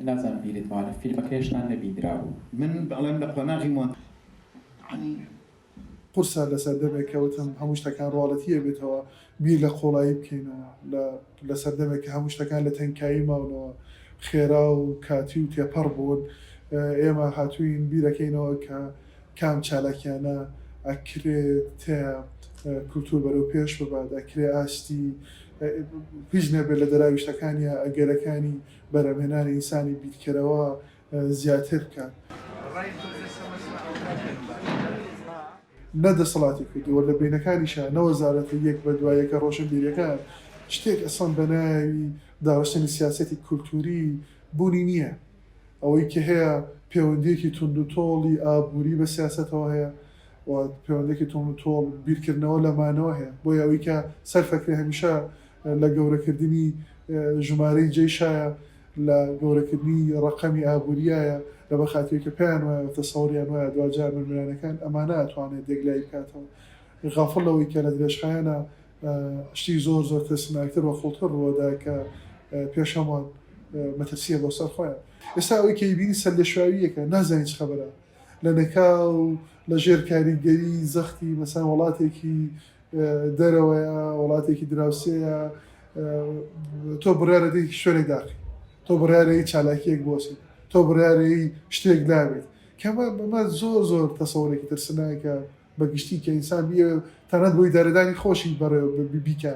نازان بیرت وانە فیلمەکەشتان نەبیدراوە من بەڵێم لە قۆناغیمان قورسە لەسەر دەمێکەوتم هەموو شتەکان ڕواڵەتیە بێتەوە بیر لە قۆڵایی بکەینەوە لە سەردەمێک کە هەموو شتەکان لە تەنکایی ماونەوە خێرا و کاتی و تێپەڕ بوون ئێمە هاتووین بیرەکەینەوە کە کام چالاکیانە ئەکرێت تێ کولتور بەرەو پێش ببات ئەکرێ ئاستی هیچ نەبێت لە دەراوی شتەکانیە ئەگەرەکانی بەرەمهێنانی ئینسانی بیرکەرەوە زیاتر بکات. نەدەسەڵاتی کردووە لە بینەکانیشە نەوەزارەتی یەک بە دوایەکە ڕۆشن بیرەکان شتێک ئەسان بە ناوی داڕشتنی سیاسەتی کولتوری بوونی نییە ئەوەی کە هەیە پەیوەندیەکی تونند و تۆڵی ئابووری بە سیاسەتەوە هەیە و پەیوەندێکی تونند و تۆڵ بیرکردنەوە لەمانەوە هەیە بۆ ئەوەی کە سەرفەکری هەمیشە لە گەورەکردنی ژمارەی جێیشایە لە گەورەکردنی ڕقەمی ئابووریایە لە بەخاتەوەی کە پێیان وایە تەسەوریان وایە دوجار مرمرانەکان ئەمانە ئەتوانێت دەگلای بکاتەوە غافڵ لەوەی کە لە درێژخایەنە شتی زۆر زۆر تەسناکتر وە خۆڵتر ڕوەدا کە پێشەمان مەترسیە بۆ سەر خۆیان ئێستا ئەوەی کە بینی سەر لە شواویەکە نازانین چ خەبەرە لە نەکاو لە ژێر کاریگەری زەختی مەسان وڵاتێکی دەرەوەیە وڵاتێکی دراوسەیە تۆ بڕارەدەی شوێنێک داخی تۆ بڕارەی چالاکیەک بۆسی تۆ بڕارەی شتێک دابێت کەمە زۆر زۆر تەسەوڕێکی ترسناکە بەگشتی کە ئینسان بیە تەنەت بۆی دارەدانی خۆشی بەڕێوە بیکە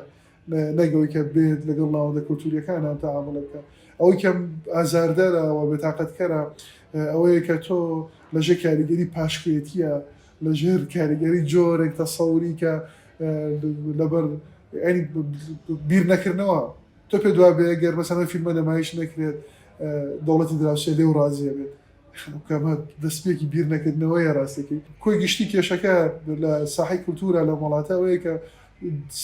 نەگەوەی کە بێت لەگەڵ ناوەندە کولتوریەکانان تەعامڵ بکە ئەوەی کەم ئازاردەرەوە بێتاقەتکەرە ئەوەیە کە تۆ لەژێر کاریگەری پاشکوێتیە لەژێر کاریگەری جۆرێک تەسەوری کە لەبەر بیر نەکردنەوە تۆ پێ دوای بێ گەر مەسەڵەن فیلمە نەمایش نەکرێت دەوڵەتی دراوسێ لێو ڕازیە بێت کەمە دەستپێکی بیر نەکردنەوەیە ڕاستێکی کۆی گشتی کێشەکە لە ساحەی کولتورە لە وڵاتەوەیە کە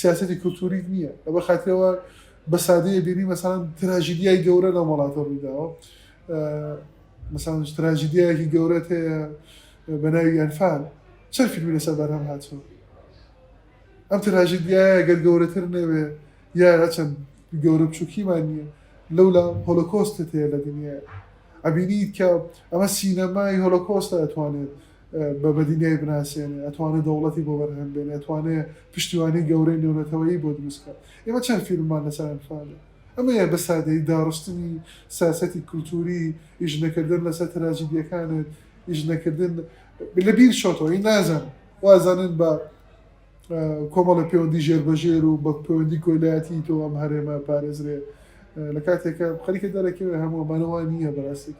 سیاسەتی کولتوری نییە لەبەر خاطرەوە بە سادەیە بینی مەسەڵەن تراژیدیای گەورە لە وڵاتە ڕوویداوە مەسەڵەن تراژیدیایەکی گەورەت هەیە بە ناوی ئەنفال چەند فیلمی لەسەر بەرهەم هاتووە ئەم تراژیدیایە گەر گەورەتر نەوێ یا چەند گەورە بچووکیمان نییە لەولا هۆلۆکۆستت هەیە لە دنیای ئەبینیت کە ئەمە سینەمای هۆلۆکۆستە ئەتوانێت بە بەدینای بناسیێنێ ئەتوانێت دەوڵەتی بۆ بەرهەم بێنێ ئەتوانێت پشتیوانی گەورەی نێونەتەوەیی بۆ دروستکە ئێمە چەند فیلممان لەسەر ئەنفالە ئەمە بە سادەی داڕشتنی سیاسەتی کولتوری ئیش نەکردن لەسەر تراژیدیەکانت ئیش نەکردن لە بیر شۆتەوە هی نازانن وازانن بە کۆمەڵە پەیوەندی ژێربەژێر و بە پەیوەندی کۆیلایەتی تۆ ئەم هەرێمە پارێزرێ لە کاتێکە خەریکە دەرەکەوێ هەموو ئەمانەوە نییە بەڕاستێکی